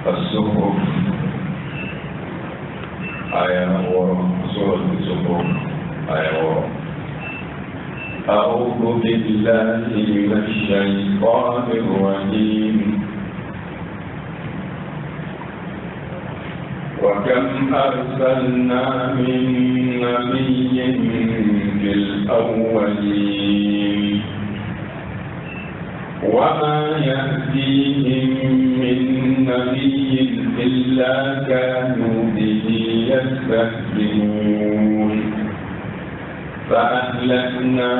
الزخرف آية سورة الزخرف آية أعوذ بالله من الشيطان الرجيم وكم أرسلنا من نبي في الأولين وما يأتيهم من نبي إلا كانوا به يستهزئون فأهلكنا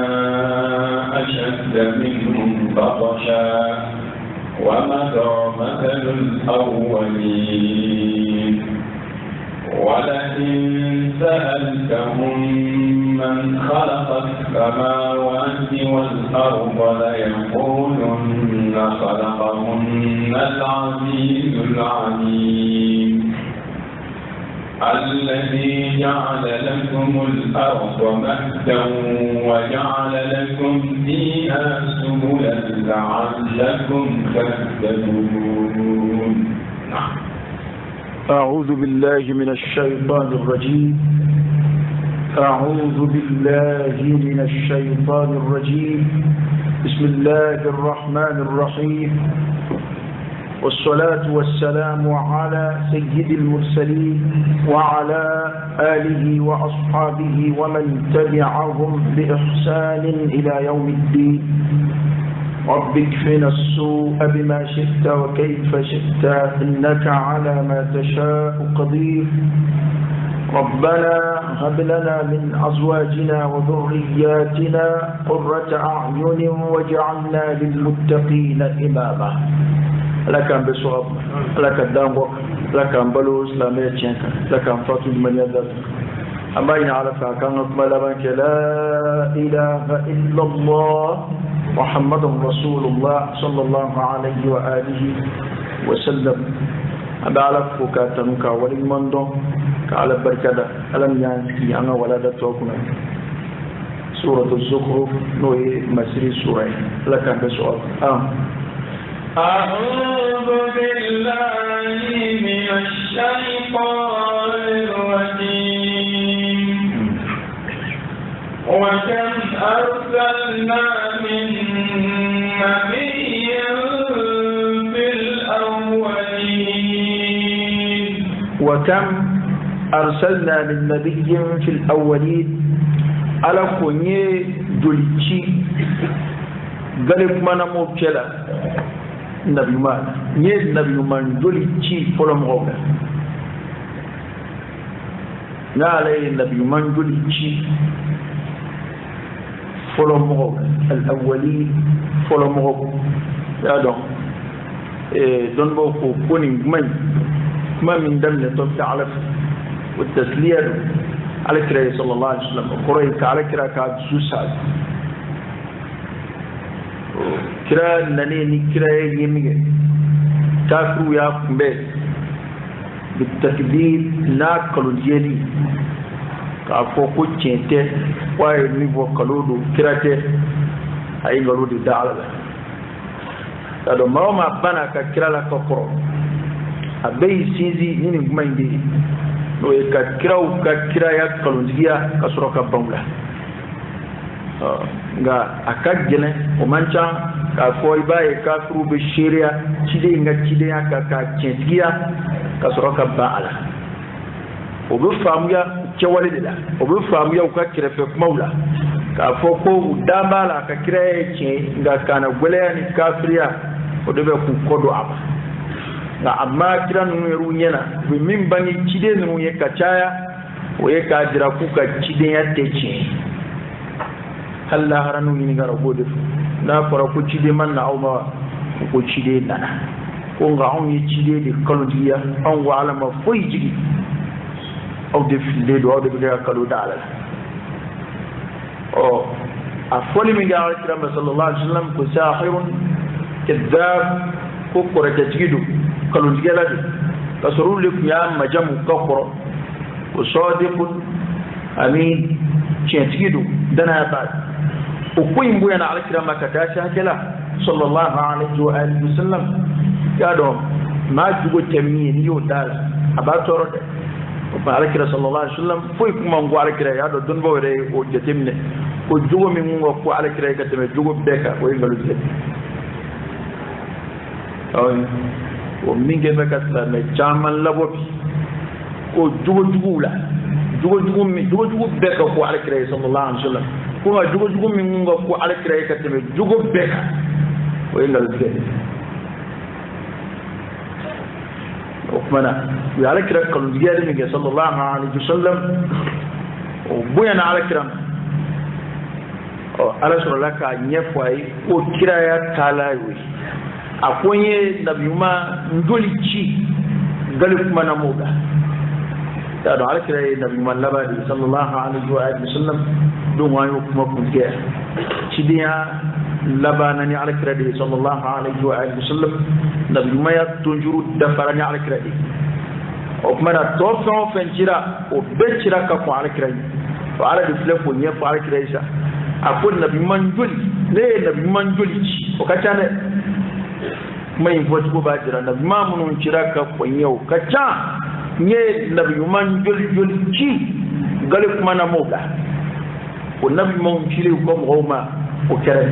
أشد منهم بطشا ومضى مثل الأولين ولئن سألتهم من خلق السماوات والأرض ليقولن خلقهن العزيز العليم الذي جعل لكم الأرض مهدا وجعل لكم فيها سبلا لعلكم تهتدون. أعوذ بالله من الشيطان الرجيم. أعوذ بالله من الشيطان الرجيم. بسم الله الرحمن الرحيم، والصلاة والسلام على سيد المرسلين وعلى آله وأصحابه ومن تبعهم بإحسان إلى يوم الدين. رب اكفنا السوء بما شئت وكيف شئت إنك على ما تشاء قدير. ربنا هب لنا من أزواجنا وذرياتنا قرة أعين واجعلنا للمتقين إماما. لك أن بسواب لك الدامبك لك أن بلو إسلامية جنك لك أن فاتو من يدك أما إن عرفها كانت ملبنك لا إله إلا الله محمد رسول الله صلى الله عليه وآله وسلم. أما عرفك تنك ولمن دون على بركة ألم ينسكي أنا ولدتكنا سورة الزخرف نوي مسير سورة لك أن بسواب أعوذ بالله من الشيطان الرجيم. وكم أرسلنا من نبي في الأولين. وكم أرسلنا من نبي في الأولين على كوني دولتي قالك ما مبتلى nabi man nye nabi man doli ci folom roga ngale nabi man doli ci folom roga al awwalin folom roga ya don bo ko koni man ma min damne to ta'ala wa tasliyah ala kira sallallahu alaihi wasallam qur'an ka ala kira ka susa kira nane ni kira yemige kafru ya kumbe bitakbir na kalujeli ka fo ko cente waye ni bo kaludu kirate ay galudu da'ala ado mawma bana ka kira la ko pro abay sizi ni ngumande no e ka kira ya kalundiya ka soroka bangla nga akagene o mancha ka koy baye ka furu be sharia cide nga cide ka centiya ka soroka baala o be famuya cewale dila o be famuya ka kirefe maula ka foko udambala ka kireye ce nga kana gwelani kafiriya o de be ku kodo aba nga amma kiran nu nyena be min bani cide nu ye ka chaya o ye ka dira ku ka cide ya tece Allah haranu ni ngara gode na fara ko cide man na auma ko cide nana ko nga on yi cide de kalodiya on wa alama foyi jigi au de fille do de ga kalu dala o afoli mi ga sallallahu alaihi wasallam ko sahirun kadhab ko korata jigidu kalodiya la kasuru le ya majamu kakoro ko sadiqun amin jigidu dana ba ukuyin buya na alkira maka ta shakila sallallahu alaihi wa alihi wasallam ya do ma jugo temmi ni yo dal abatoro de ba alakira sallallahu alaihi wasallam foi kuma ngo alakira ya do don bo re o jetemne ko jugo mi ngo ko alakira ga teme jugo beka o ngalu de o minge beka la me chaman la bopi ko jugo la jugo beka ko alakira sallallahu alaihi wasallam ko jugo mi ngo ko alakira ga teme jugo beka o ngalu de وكمنا وعلى كرام قالوا زيادة من صلى الله عليه وسلم وبينا على كرام على سورة لك نيفوي وكرايا تالاوي أكوني نبي ما نقولي شيء قالوا كمنا مودا يعني على كرام نبي ما لبادي صلى الله عليه وسلم دون ما يكون مكتير شديا labanani ala kirade sallallahu alaihi wa alihi wasallam nabi maya tunjuru dafarani ala kirade o mana to fen jira o becira ka ko ala kirade to ala de fle ko nyef ala kirade sa akon nabi manjuli ne nabi manjuli o kachane mai votu ko ba jira nabi mamun jira ka ko nyau kacha nye nabi manjuli ci gale kuma na moga ko nabi mon jile ko mo ma o kere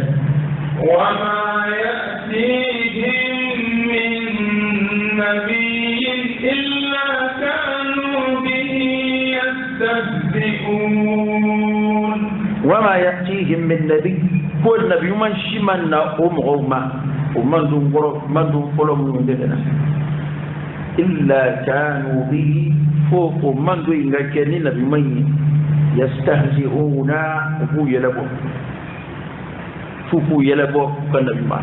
وما يأتيهم من نبي إلا كانوا به يستهزئون وما يأتيهم من نبي كل نبي من شمنا غوما ومن دون فلم من إلا كانوا به فوق من دون كان نبي من يستهزئون وهو يلبون fufu yelebo kan nabi ma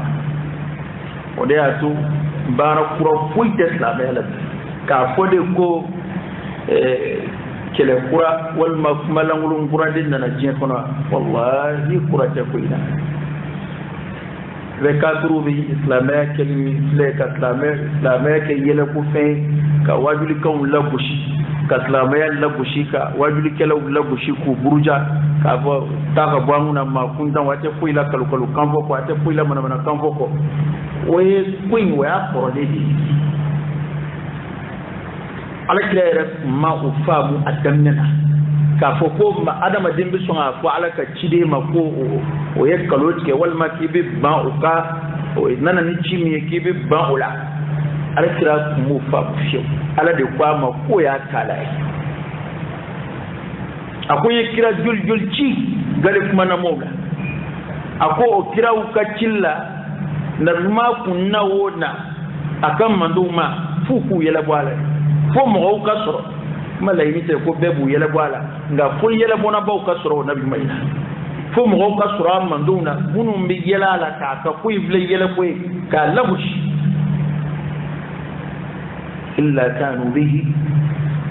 o de atu bara kuro fuy tesla mela ka fode ko kele kura wal malangulun kura din na jin kono wallahi kura te ko ina le kadru bi islamé ke le ka islamé ke yele ku fe ka wajuli kan labushi ka islamé labushi ka wajuli ke labushi ku buruja ka bo ta ka bwanguna ma kunta wate fuila kalukalu kanfo ko ate fuila mana kanfo ko we queen we akoro de di ala claire ma ufamu adamnana ka foko ma adama dimbi songa ko ala ka cide ma ko o ye kalot ke wal ma kibe ba o ka o nana ni chimi ke be ba ola ala kira mu fa fiyo ala de kwa ma ko ya kala akwai kira jul ci gare kuma na moga akwai o kira uka cilla na ma kunna wona akan manduma fuku yela bwala fo mo uka soro malaini te ko bebu yela bwala nga fo yela bona ba uka soro nabi mai fo mo uka soro manduna bunum bi yela la ka ko ible yela ko ka labush illa kanu bihi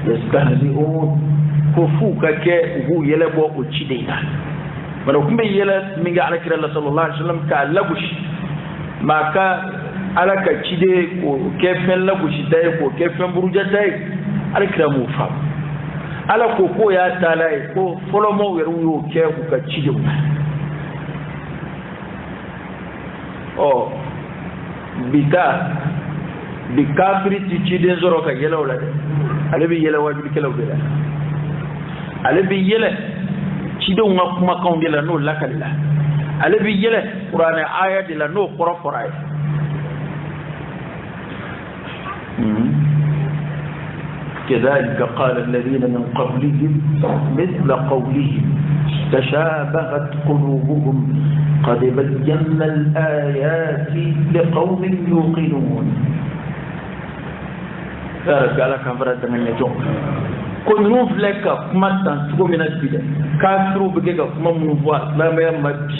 yastahzi'un ko fuka ke hu yele bo o cideina mana kumbe yele minga ala kira sallallahu alaihi wasallam ka labush maka ala ka cide ko ke fen labush dai ko ke fen buruja dai ala kira mu fa ala ko ya talai ko folomo weru yo ke ku ka cide o bika bikafiri ti cide zoro ka yele wala de ala bi yele wajibi kala wala ale bi yele ci do nga kuma kan de la no lakalila ale bi yele qur'an aya de la no qora foray كذلك قال الذين من قبلهم مثل قولهم تشابهت قلوبهم قد بينا الآيات لقوم يوقنون قال كان فرد من يجون ko nous voulons que maintenant tout le monde bide kafiru bige ga kuma mun voit la meilleure mabi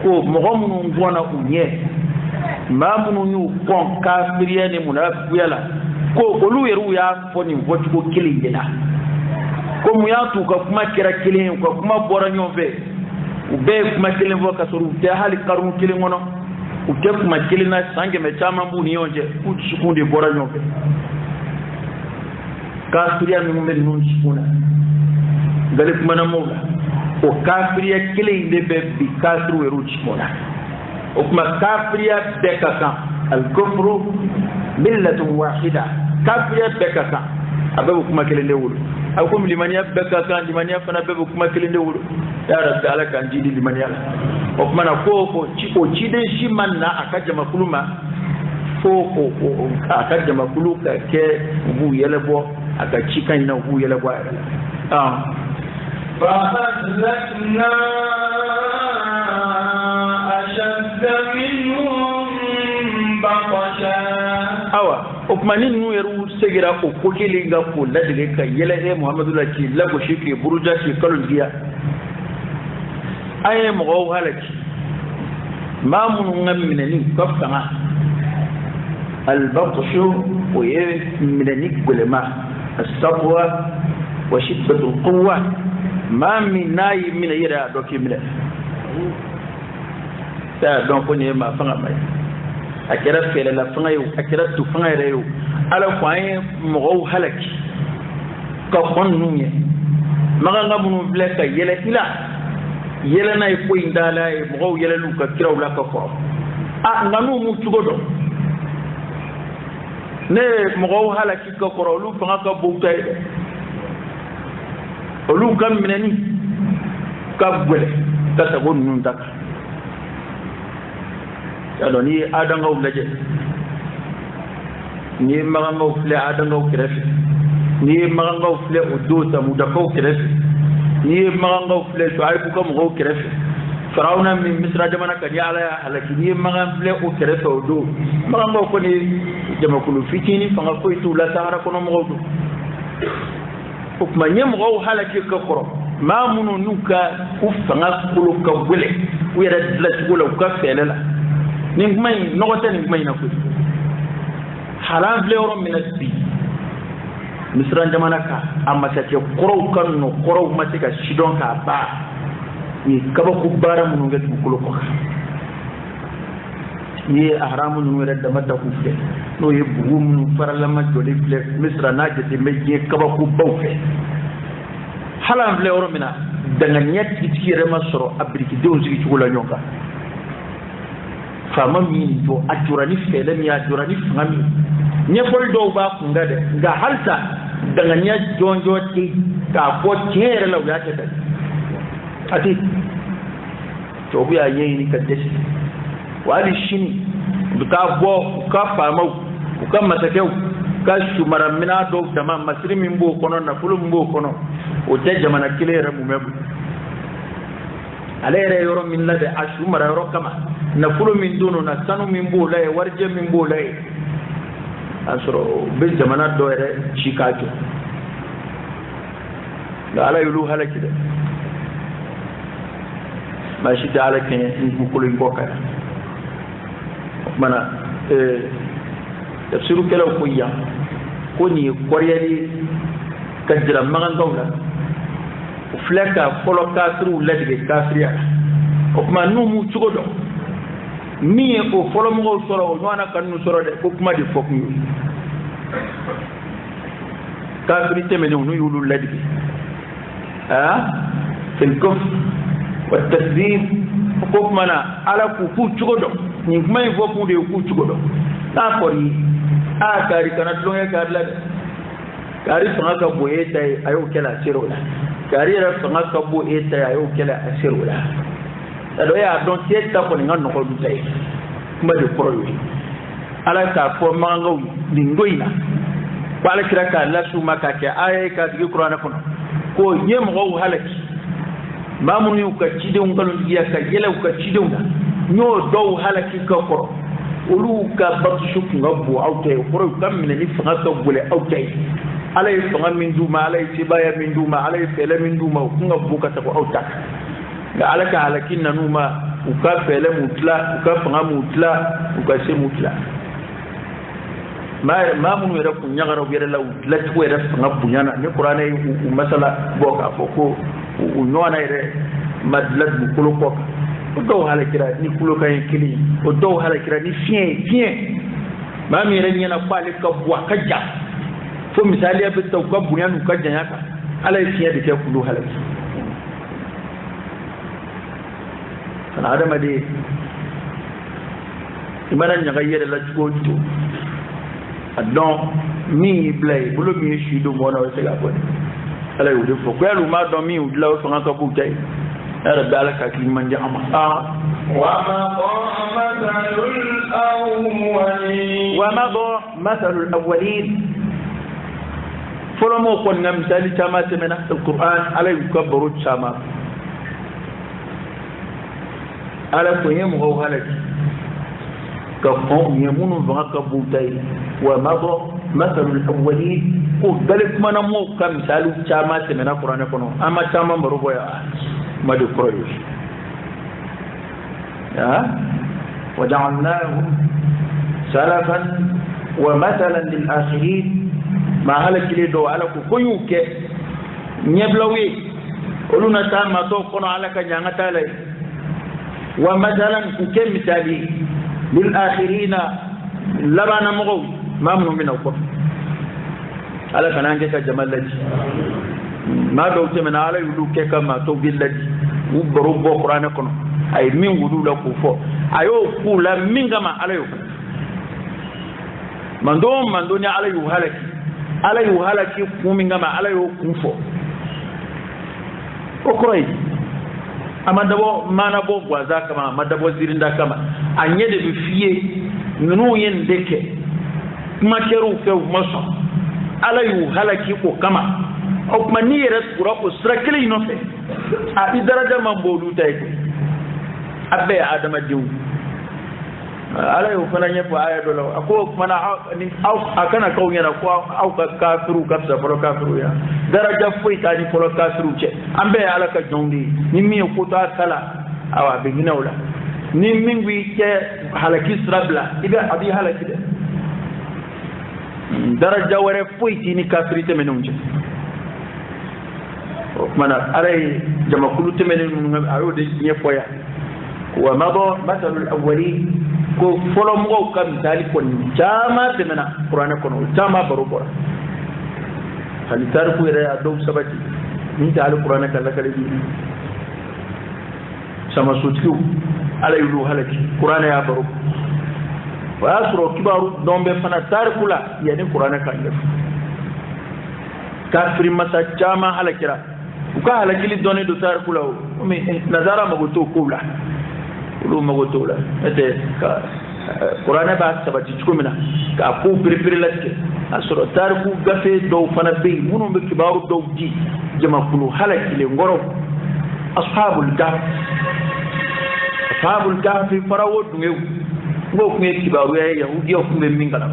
ko mo mun voit na unye ma mun yu kon kafiriya ne munafiyala ko olu yeru ya foni votu ko kilin dina ko mu ya tu ka kuma kira kilin ko kuma bora nyove u be kuma kilin vo ka soru te hali karun kilin ngono u te kuma kilin na sange me chama mbu ni onje u sukunde bora nyove kafiriya min mbe nun sukuna galip mana mola o kafiriya kile inde be bi kafiru weru chimona o kuma kafiriya be kaka الكفر ملة واحدة كافر يبكك أبوك ما كلين دول أقوم لمن يبكك كان لمن يفنى أبوك ما كلين دول يا رب على كان جدي لمن يلا وكمان فوق تشيكو تشيدن شيمانا أكاد مكلوما فوق أكاد مكلوكا كي هو يلبو أكاد شيكان هو يلبو فأهلكنا أشد منهم بطشا أوا وكمانين نو يرو سجرا وكوكي لينغا كولا دليكا يلا محمد الله كي لغو شيكي بروجا كي كلون ديا أي مغو هالك ما منني كفنا البطش ويمنني كلما الصبوة وشدة القوة ما من ناي من يرى دوكي من تا دون كوني ما فنا ماي akira fele la fanga yo akira tu fanga reyo ala kwaye mo halak ka khonnuye maga ngabunu bleka yele ila yele nay ko indala e mo yele lu ka kiraw la ka ko nganu mu tugodo ne mo halaki ka ko lu fanga ka bowtay olu kam minani ka gwele ka sabon nun daka alors ni adanga wulaje ni maganga wufle adanga wukrefe ni maganga wufle udota mudaka wukrefe ni maganga wufle shuaibu kam wukrefe farawna min misra jamana kan ya ala halaki ni maganga wufle wukrefe udo maganga ko ni jama kulu fitini fanga ko itu la sahara kono mawdu ukma nyem go halaki ka koro ma munu nuka ufanga kulu ka gule wira dlat gula ka felela ningmay nogote ningmay na ko halan vlero minasbi misran jamana ka amma take koro kan no koro matika shidon ka ba ni kaba ku bara mun ngat ku ko ni ahramu nu redda madda ku fe no yebu mun farala ma joli fle misra na jete meje kaba ku bawfe halan vlero mina daga nyet itire masoro abriki de onzi ci wala nyoka fama min to ajurani fele mi ajurani fami nyefol do ba ku ngade ga halta daga nya jonjo ti ka ko tere law ya ta ati to biya yayi ka dashi wali shini duka bo ka fama ku kan masakeu ka shumara mina do dama masri min bo kono na fulum bo kono o te jamana kilere mu mebu alere yoro min lade ashumara yoro kama na fulu min duno na sanu min bo lay warje min bo lay asro be jamana do ere chikato da ala yulu halaki de ma shi da ala ken ni ko lu boka mana tafsiru kala ko ya ko ni koriyari kadira magan dawla fleka folo kasru ladige kasriya o kuma numu tugodo mi ko folo mo soro no ana kanu soro de ko kuma di fokku kasri temene no yulu ladige fil kufr wa tasdid ko kuma na ala ku tugodo ni kuma fokku de ku tugodo na kori a kari kana tlonge karla kari fanga ka boye tay ayo kala sirola kari ra fanga ka boye tay ayo kala asirola ado ya don tieta ko nga no ko dutay kuma de proyi ala ka ko mango dingoina wala kira ka la suma ka ke ay ka digi qur'ana ko nyem go halaki mamun yu ka cide ngal ndiya ka yela ka cide nyo do halaki ka ko ulu ka batu shuku ngabbu awtay ko kam min ni fanga ka gule awtay alay fanga min duma alay tibaya min duma alay fele min duma ngabbu ka ta ko awtak ga alaka halakin nanuma uka fele mutla uka fanga mutla uka se mutla ma mun yara kun nyagara yara la utla ko yara fanga bunyana ni qur'ana masala boka foko unona ire madlat bu kulo ko do halakira ni kulo kay kili o do halakira ni fien ma mi ren yana kwali ka bwa ka ja fo misali ya bi taw ka bunyanu ka janya ka alay fien de ke kulo halaki kana adama de imana nyaga yere la chugo chugo adon mi blay bulo mi shido mona o sega ko ala yude fo ko yalu ma don mi udla o fanga ka bu tay ara dala ka ki man jama wa ma mathalul awwalin folomo kon ngam tali tama temena alquran ala yukabbaru tama ala ko yemu ho halaki ka fon yemunu vaka butai wa mado mathalul awwalin ko galip mana mo kam talu tama temena qur'an kono amma tama marugo ya madu kroyo ya waja'alnahum salafan wa mathalan lil akhirin ma halakile do ala ko koyuke nyeblawi oluna tama to kono ala ka nyanga talay wa mathalan ku kem misali lil akhirina labana mo mamnu min ko ala kana nge ka jamalaji ma do temena ala yudu ke kama to billaji u borobo qur'ana kono ay min wudu la ko fo ayo kula mingama ala yo mando ni ala yu halaki kumingama ala yo kufo okroy amadabo mana bo gwaza kama madabo zirinda kama anyede bi fiye nunu yen deke makeru fe maso ala yu halaki ko kama o mani res kura ko strakili no fe a idaraja mambodu tay ko abbe adama diu ala yo fana nyepo aya dolo ako mana ni au akana ko nyana ko au ka kafiru kapsa polo kafiru ya daraja foi tani polo kafiru che ambe ala ka jondi ni mi ko ta sala awa be ginawla ni mingwi ke halaki srabla iga abi halaki de daraja wore foi tini kafirite menunje mana aray jama kulu temenen ayo de nyepo ya wa mado mathalul awwalin ko folo mo kam dali kon jama temena qur'ana kono jama baru bora hali tar ku ira do sabati ni dali qur'ana kala kala bi sama sutku ala yulu halaki qur'ana ya baru wa asro kibaru dombe fana tar kula yani qur'ana kan def kafir masa jama halakira uka halakili doni do tar kula o mi nazara magoto kula ulu magoto la ete ka qur'ana ba sabati chukumina ka ku piripiri lakke asoro tarku gafe do fana be munu be kibaru do di jama kulu halaki le ngoro ashabul kahf farawo dungew ngo ku kibaru ya yahudi o ku be mingala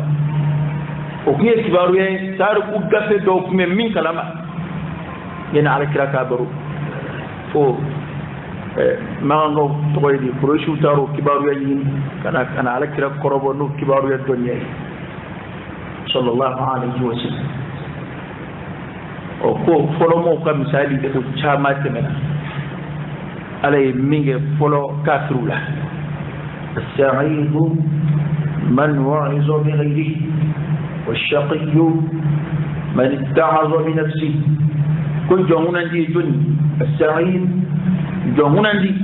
o ku kibaru ya tarku gafe do ku me mingala ma yana ala kira ka baro o maango toydi prochu taro kibaru ya yin kana ala kira korobo no kibaru ya donya sallallahu alaihi wasallam o ko folo mo ka misali de ko chama temena alay minge folo kafirula as-sa'idu man wa'iza bi ghayrihi wash-shaqiyyu man itta'aza bi nafsihi kun jonguna ndi joni as-sa'id jongunandi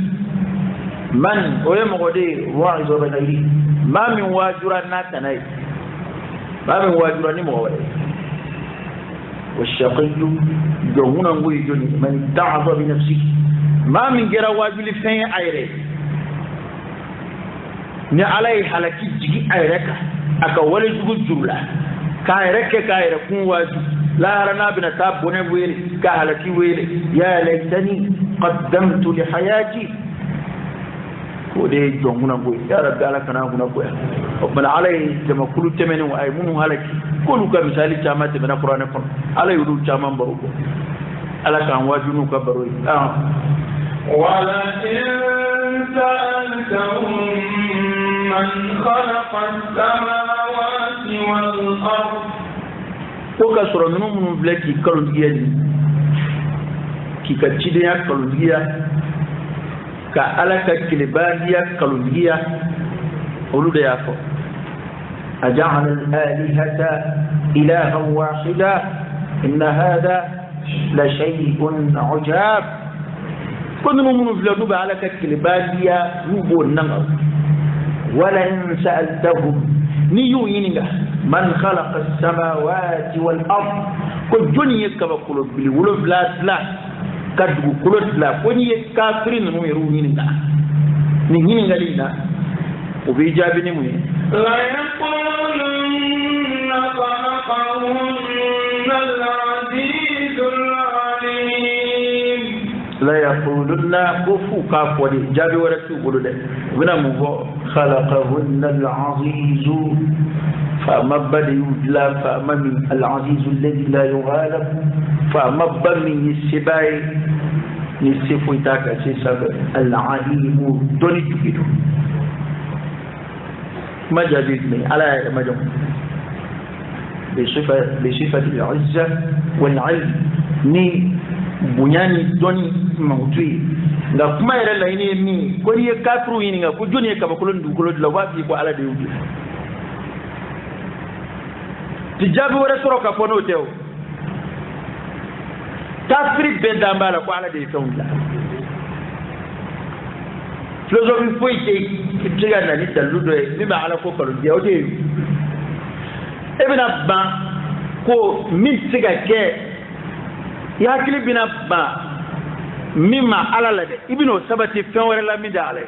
man oye mogode wa'izo be nayi ma min wajura natanai ma min wajura ni mo wale washaqiyyu jongunan goyi joni man ta'aza bi nafsihi ma min gera wajuli fen ayre ni alai halaki jigi ayreka aka wale jugu jurla ka ayreke ka ayre kun waju لا رنا بنتاب بني ويل كهلكي ويل يا ليتني قدمت لحياتي ودي جونغنا بوي يا رب على كنا غنا بوي ربنا علي جما كل تمن واي منو هلكي كل كمثال جامات من القران كن علي يدو جامان بروكو على كان واجنو كبروي ولا إن سألتهم من خلق السماوات والأرض ko ka soro nunu mun bleki kalungiya ni ki ka cidiya kalungiya ka alaka kilibadiya kalungiya ulu da yafo aja'ala al-alihata ilahan wahida inna hada la shay'un 'ujab ko nunu mun bleki ba alaka kilibadiya rubo nan ولئن سألتهم نيو ينغا من خلق السماوات والأرض كجوني يكبا كلوب بلي ولو بلا بلا كدو كلوب بلا كوني كافرين نو يرو ينغا ني ينغا لينا وبيجابني مي لا يقولن خلقهن العزيز العليم لا يقولن كفو كافوري جابي ورسو بلو بنا مو خلقهن العزيز فما بدي لا فما من العزيز الذي لا يغالب فما من السباي نسيفو يتاكا سيساب العليم دوني تكيدو ما جابيتني على ما جم بصفة العزة والعلم ني bunyani doni mautui nga kuma yere la ini mi ko ni kafru yini nga ko joni ka bakulon du kulo la wafi ko ala de yubi tijabu wala soro ka fono tew kafri be dambala ko ala de tawla philosophie foi ke tiga na ni daludo e bi ma ala ko kalo de o de ebina ba ko min tiga ke ya kili bina ba mimma ala la de ibino sabati fen wala la mi dale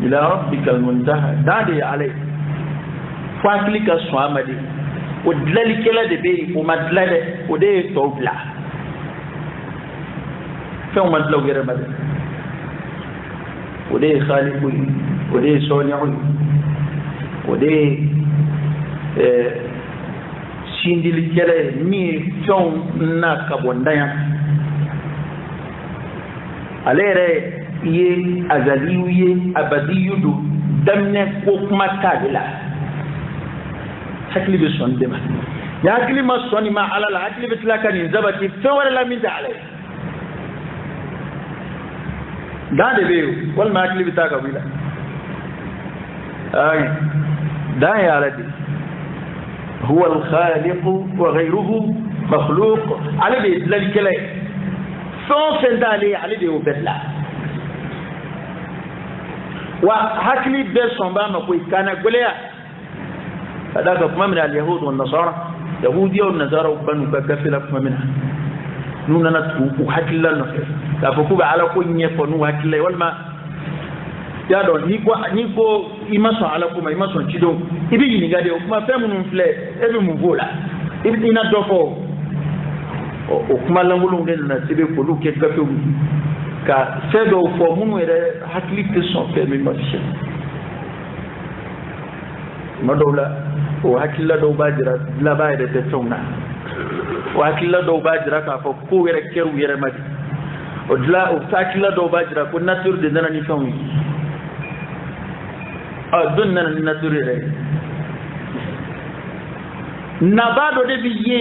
ila rabbikal muntaha dadi alay fakli ka swamadi o dlali kala de be o madlale o de tobla fen o madlaw gere made o de khaliqu o de soni'u o de sindili kele mi fion na kabondaya alere ye azaliye abadiyudu damne ko kuma kabila hakli bi son dema ya hakli ma soni ma ala la hakli bi tlaka ni zabati fa wala la min ta'ala dande be wal ma hakli bi ta kabila ay da ya aladi هو الخالق وغيره مخلوق على ذلك لا فون دالي على دي وبلا وهكلي بسون با ما كوي كان غليا هذا كما من اليهود والنصارى يهوديه والنصارى بنو بكفلا كما منها نونا نتو وهكلا نفر لا فكوب على كو نيفو نو هكلا والما ya don ni ko imaso ala kuma imaso chido ibi yini gade o kuma femu nfle ebi mu vola ibi ina dofo o kuma langulu ngene na tibe ko lu ke gafe ka sedo fo munu ere hakilite son fe mi mashe madola o hakilla do bajira la bayde te tongna o hakilla do bajira ka fo ko were keru yere madi o dla o hakilla do bajira ko nature de nana ni famu don nan ni naturere nabado de biye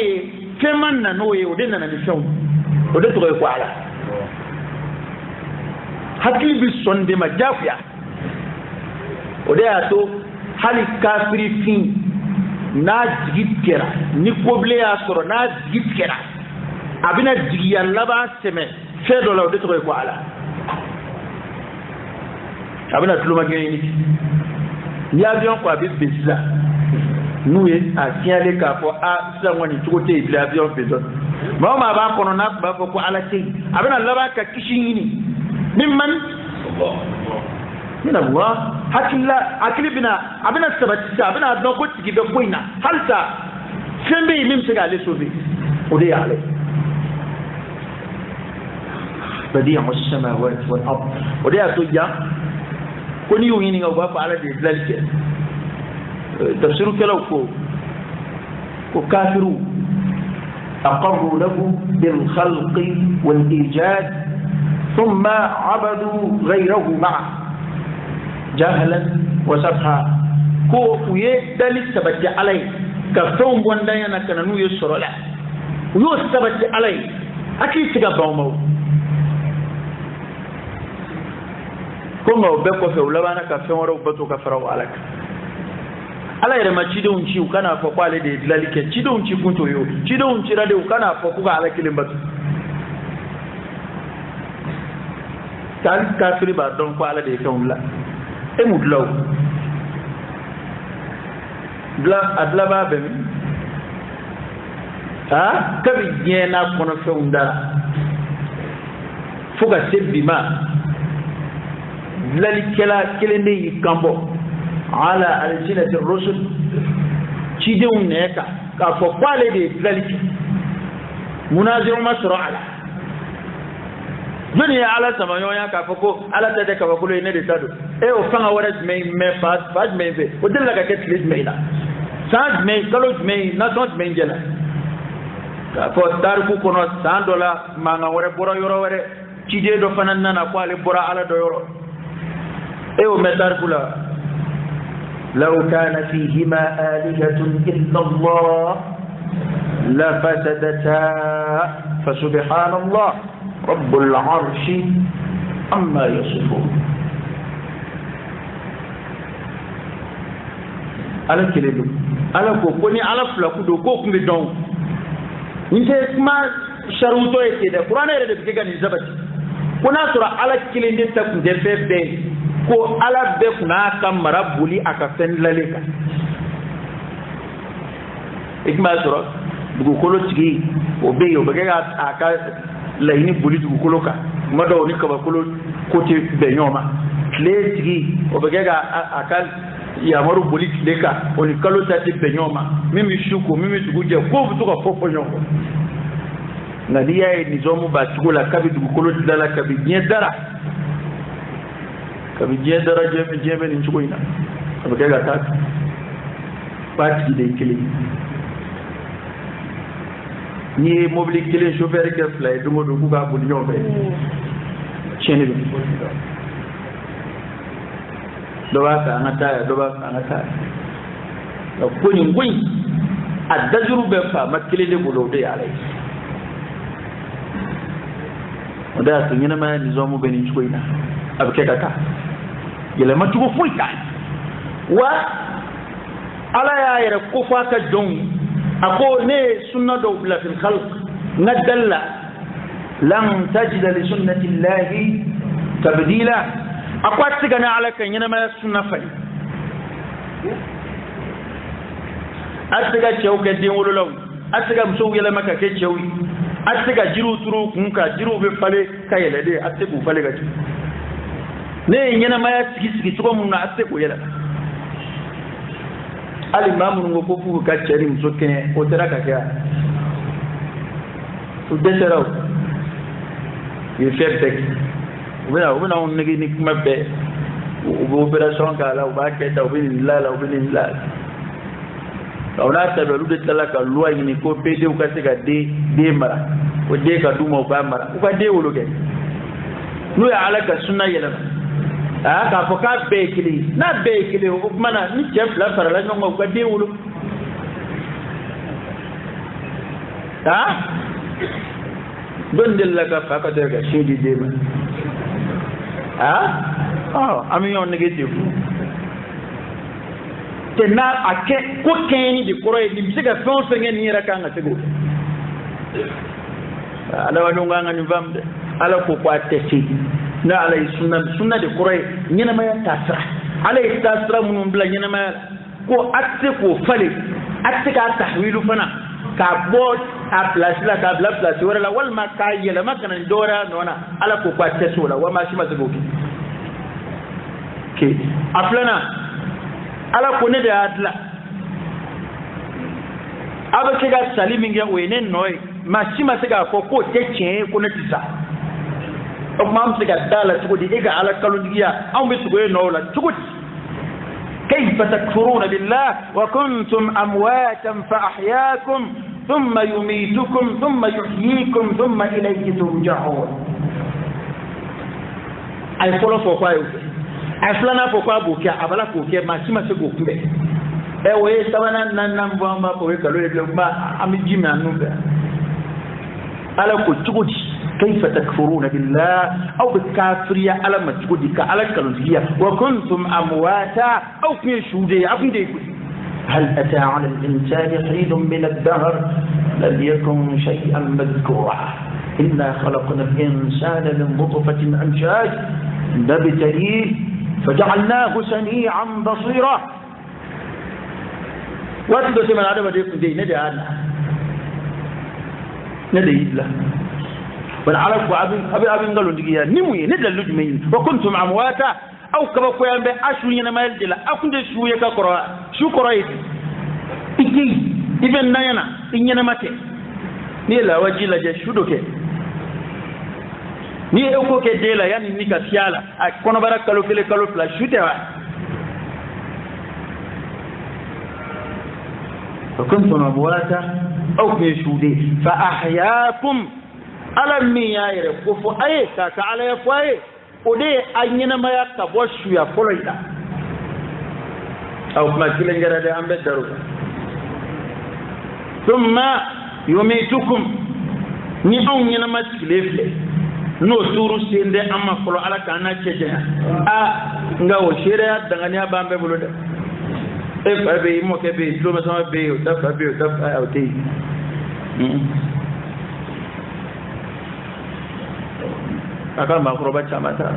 keman na noye o de nan ni fion o de to ko ala hakili bi sonde ma jafia o de ato hali kafiri fin na jigitera ni koble ya soro na jigitera abina jigiya laba seme fedo la o de to ko ala abina tuluma geni ni avion kwa bi bezila nuye a tiale ka fo a sangwani tukote bi avion bezon ma ma ba kono na ba ko ala ti abana laba ka kishini mimman mina wa hakilla aklibina abana sabati abana don ko tigi be boina halta sembe mim se gale sobe odi ale badi'u as-samawati wal ard odi atoja koni yini nga ba ala de dalike tafsiru kalaw ko kafiru aqarru lahu bil khalq wal ijad thumma abadu ghayrahu ma'a jahlan wa sabha ko uye dalik sabati alai ka ton bonda yana kana nu yusrola uyo sabati alai aki tiga bawmo konga obe ko fe ulabana ka fe woro bato ka fara walak ala yere ma chido unchi ukana fo kwale de dilalike chido unchi kunto yo chido unchi rade ukana fo kuga ala kilimba kan kafiri ba don ko ala de kan la e mudlaw bla adla ba be ha kabi yena kono feunda fuga sebima lali kala kelende yikambo ala alsinati ar-rusul cidew neka ka fo kwale de lali munaziru masra ala joni ala sama yoya ka fo ko ala tade ka ko le ne de tado e o fanga wara me fas me be o de la ka ket lis me la sans me kalo me na sans me ngela ka fo dar ku kono $100 manga wara boro yoro wara cide do fanan nana ko ale bora ala do yoro e o metar kula law kana fihima alihatun illa Allah la fasadata fa subhanallah rabbul arshi amma yasifun ala keledo ala ko koni ala fula ku do ko kumbe don nte kuma sharuto yake da qur'ana yare da bige gani zabati kuna sura ala kilinde ta ku de febe ko ala be kuna kan marabuli aka fen laleka ikma sura dugu kolo tigi o be yo bage aka layni buli dugu kolo ka mado ni ka ba kolo côté be nyoma le tigi o bage aka ya maru buli leka oni kalo tati be nyoma mimi shuko mimi tuguje ko butuka fofo nyongo ngaliya nizomu batugula kabi dugukolo dala kabi nyedara jebe ni nchuko ina abagega tatu pati de kile ni mobile kile chauffeur ke fly dumo do kuga bu nyombe chene bi do ba ka ngata ko ni ngui adajuru be fa makile de bulo de alai oda tunyina ma nizomu beni chikoina abkeka ka yele matugo fuita wa ala ya yara kufa ka don ako ne sunna do bila fil khalq nadalla lan tajid li sunnati llahi tabdila akwat sigana ala kan yana ma sunna fa asiga chewke din wololaw asiga mso yele maka ke chewi asiga jiru turu kunka jiru be fale kayele de asigu fale gaji ne yana ma ya sigi to mun na asigo yela ali mamun ngo ko fu ka cheri msoke o tera ka kya to deseraw ye feptek wena on ngi ni mabbe o operation kala o ba ke ta o bin la ona tabalu de talaka loi ni ko pede u ka se ga de mara o de ka duma ba mara u ka de wolo ke nu ya alaka sunna yela ka fo ka be kili na be kili o mana ni chef la fara la ngo ka de wolo don de la ka fa ka de ga shedi de ma ami on negative tena ake ko keni di koro e dimsiga fon fenge ni raka nga tego ala wanu nga ni vamde ala ko kwa tesi na ala sunna de koro nyina ma tasra ala tasra mun bla nyina ma ko atte ko fale atte ka tahwilu fana ka bot a place la ka bla place wala la wal ma ka yela makana ndora nona ala ko kwa tesi wala wa ma shi ma tego ke aflana ala ko ne da adla aba ke ga salimi nge wene noy ma shima se ga ko teche ko ne tisa o mam se ga dala tuko di ega ala kalundiya am be tuko no la tuko kayfa takfuruna billah wa kuntum amwatan fa ahyaakum thumma yumitukum thumma yuhyikum thumma ilayhi turja'un ay folo fo kwa yo aflana fo kwa bokia abala ko ke ma sima se go kumbe e we sabana nan mbamba ko we kalo e ma ami jimi anuga ala ko tuguji kayfa takfuruna billah aw bikafriya ala ma tuguji ka ala kalundiya wa kuntum amwata aw fi shude afinde ko هل أتى على الإنسان حين من الدهر لم يكن شيئا مذكورا إنا خلقنا الإنسان من نطفة أمشاج نبتليه فجعلناه سميعا بصيرا واتدو سمع هذا ما يكون دي ندي عنا ندي إلا والعرب أبي قالوا دقيقة نموي ندى اللجمين وكنتم أمواتا أو كما قيام بأشو ينما يلجلا أو كنت شو يكاكرا شو كرايتي إجي إبن ناينا إنينا ماتي نيلا وجيلا جا شو دوكي ni eko ke dela yani ni ka fiala kono bara kalo kele kalo fla shute wa kuntum amwata aw fi shudi fa ahyaakum alam miyayre ko fo aye ka ala ya fo aye ode anyina maya ka boshu ya foloida aw ma kile ngara de ambe daru thumma yumitukum ni on nyina ma kilefle no suru sende amma folo ala kana ceje nga o shira dangani abambe bulude e fa be mo ke be do ma sama be da fa be da fa awte aka ma ko ba chamata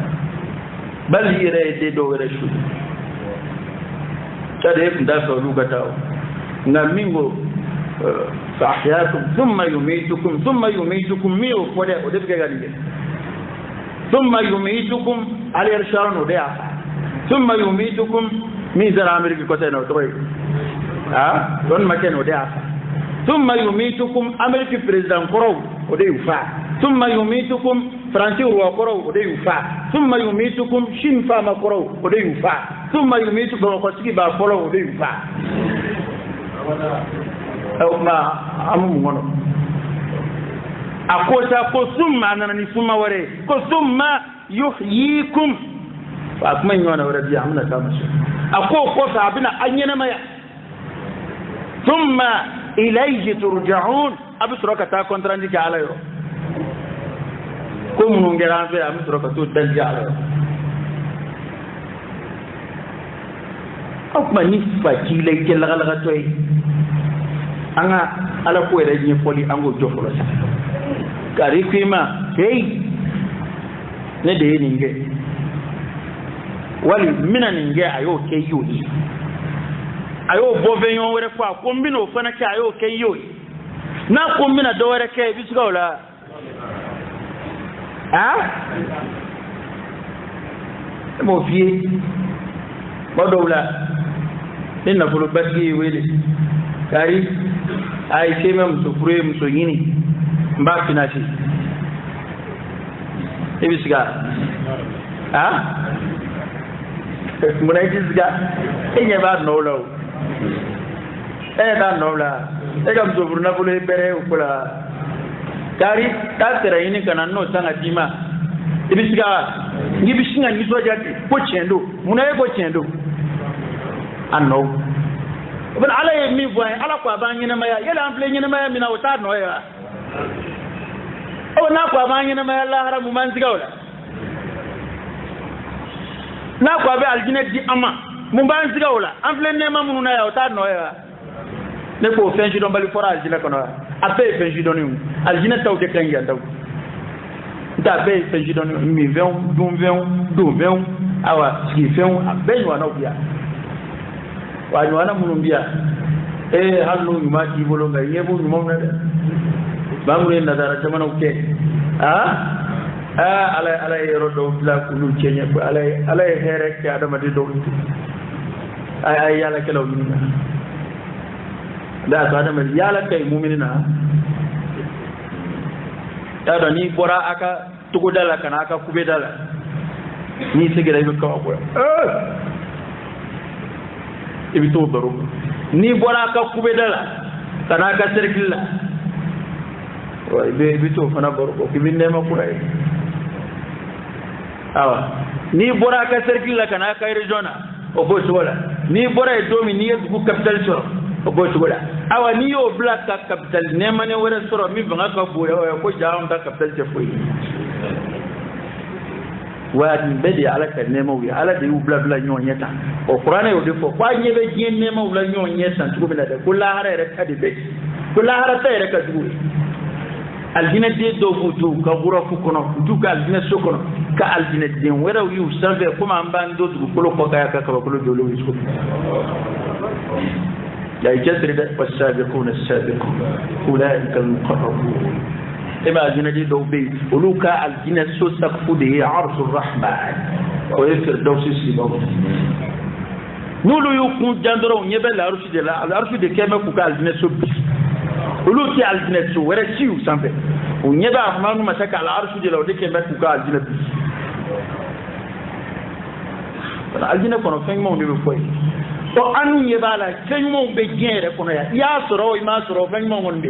bal yire de do were shu tade nda so lugata nga mingo fa ahyaakum thumma yumitukum mi o fode o de gadi ثم يميتكم على الشرن وديا ثم يميتكم ميزر امريكا كوتينو توي دون مكان وديا ثم يميتكم امريكا بريزيدنت كورو وديفا ثم يميتكم فرانسي رو كورو وديفا ثم يميتكم شين فاما كورو وديفا ثم يميتكم كوسكي با كورو وديفا او ما امو ngono akota ko summa anani summa ware ko summa yuhyikum fa kuma nyona wara biya amna ta mashi ko sabina anyena maya thumma ilayhi turja'un abu suraka ta kontrandi ka alayo ko mun ngera be abu suraka to dan ja alayo akuma ni fati le ke laga toy anga ala ko ere ni foli ango jofolo sa kari kwima hey ne de ninge wali mina ninge ayo ke yoyi ayo bovenyo wore kwa kombino fana ke ayo ke yoyi na kombina do wore ke bisuga wala mo fie bodowla inna fulu baski wele kari ay semam to fure muso yini mba finashi ibisiga muna ibisiga enye ba nolo da nola kam so burna bule bere ukula kari ta tera yini kana no tanga tima ibisiga ngibishinga ngizo jati ko chendo muna ko chendo anno bal ala mi voy ala ko abanyina maya yela ample nyina maya mina wata no ya o na kwa banyina maya Allah haramu manziga wala na kwa be aljina di ama mun banziga wala ample ne ma mununa ya wata no ya ne ko fenji don bali fora aljina kono ape fenji don ni aljina taw de kan ya taw ta be fenji don mi veun dum veun awa ski veun abe wa no bia wani wana munumbia hallo yumati bolo ga yebo nyumona de bangure nadara jamana uke ala yero do la kulu cenya ko ala here ke adama de do ay yala kelaw yinna da to adama yala kay mu'minina da do ni bora aka tugo dala kana aka kube dala ni sigira ibe ko ko ibi to baro ni bora ka kube dala kana ka serkilla wa ibi to fana baro ko kibi nema kurai awa ni bora ka serkilla kana ka regiona o bo wala ni bora e domi ni ku capital soro o bo wala awa ni yo black ka capital nema ne wala soro mi banga ka boya ko jaam ta capital te foyi wa mbedi ala ka nema wi ala de bla bla nyonyeta o qur'ana yo defo kwa nyebe jien nema wala nyonyeta tuko bela de kula hara re kadi be kula hara ta re ka duwe aljina de do futu ka gurafu kono futu ka aljina sokono ka aljina den wera yu sanbe kuma amban do du ko ko ka ka ko jolo wisko ya jadri da wasabiqun as-sabiqun ulaika al-muqarrabun ema aljina de do be uluka aljina so sakfu de arshur rahman ko yesir dawsi sibaw nulu yu kun jandoro nyebe la arshi de keme ku ka aljina so bi ulu ti aljina so wera ciu sanbe o nyebe afmanu masaka al arshi de la de keme ku ka aljina bi aljina kono fen mo ni be foy to anu nyeba la fen mo be gere kono ya soro ma soro fen mo ngonde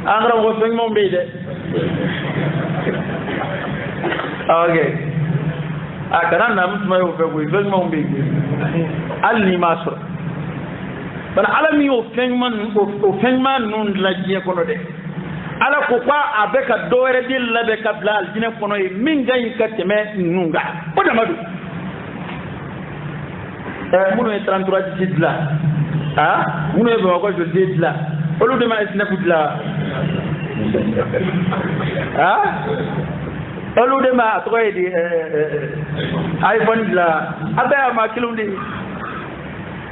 angra ko fen mo be de okay akana na mutuma yo fe ko fen mo be alni masro bana alami yo fengman nun la jiye kono de ala ko kwa abeka doere dil la be kabla aljina kono e min gañ ka teme nunga o damadu muno e 33 didla muno e ba ko do didla olu de ma isna budla olu de ma to e di iPhone la abaya ma kilunde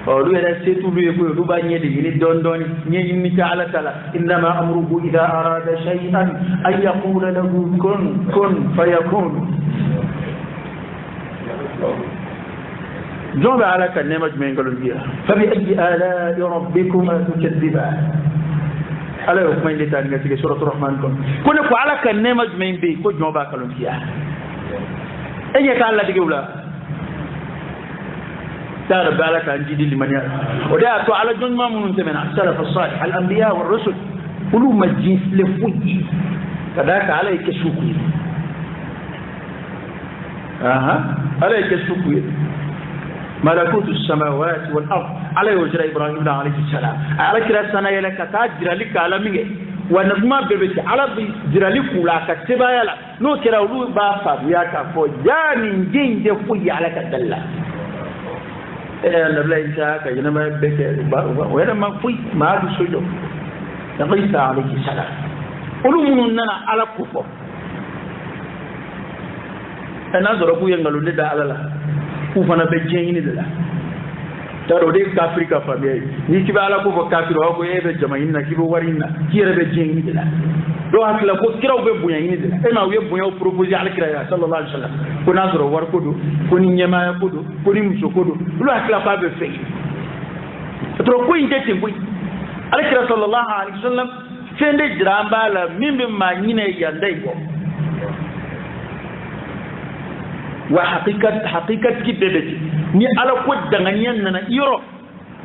olu era setu lu yebo lu ba nyede ni don don nyi ni ta ala tala inma amruhu idha arada shay'an ay yaqula lahu kun fayakun جواب على كلمة من قالوا فيها فبأي آلاء ربكما تكذبان على يوم اللي تاني في سورة الرحمن كنا على كلمة من بي كل جواب قالوا فيها أي تعالى تقولا تعالى بالك عن جدي لمن يرى وده على جن ما من تمنع السلف الصالح الأنبياء والرسل كلوا مجلس لفوي كذاك عليك شكوي عليك شكوي ملكوت السماوات والأرض على وجه إبراهيم عليه السلام على كلا سنة يلك تاجر لك على مية ونجمع ببيت على جرا لك ولا كتبا يلا نو كلا ولو بافا وياك فجاني جين جفوي على كدلا نبلا إنساء كجنا ما بك وين ما فوي ما هذا سجود عيسى عليه السلام قولوا مننا على كفر أنا ضربوا ينقلوا لي ده على لا ufana be jengini de la taro de afrika famille ni kiba ala ko kafiro ko ebe jamain na kibo warina kire be jengini de la do akla ko kiraw be bunya ni de la e ma we bunya proposer ala kira ya sallallahu alaihi wasallam ko nazoro war ko do ko ni nyama ya ko do ko ni muso ko do lo akla fa be fe tro ko inte timbu ala kira sallallahu alaihi wasallam fende jiramba la mimbe ma nyine ya ndey ko wa haqiqat ki bebeti ni ala ko danganyen nana yoro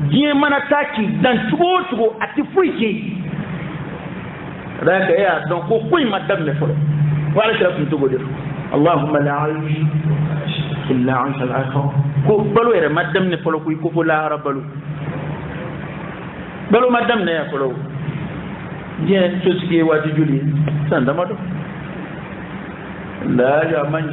die mana taki dan tugo ati fuike raka ya donc ko koy madam ne folo wala tara kun tugo def allahumma la aish illa aish al akhir ko balo ere madam ne folo ko fo la rabalu balo madam ne ya folo je to ski wati juli sanda mado la ya man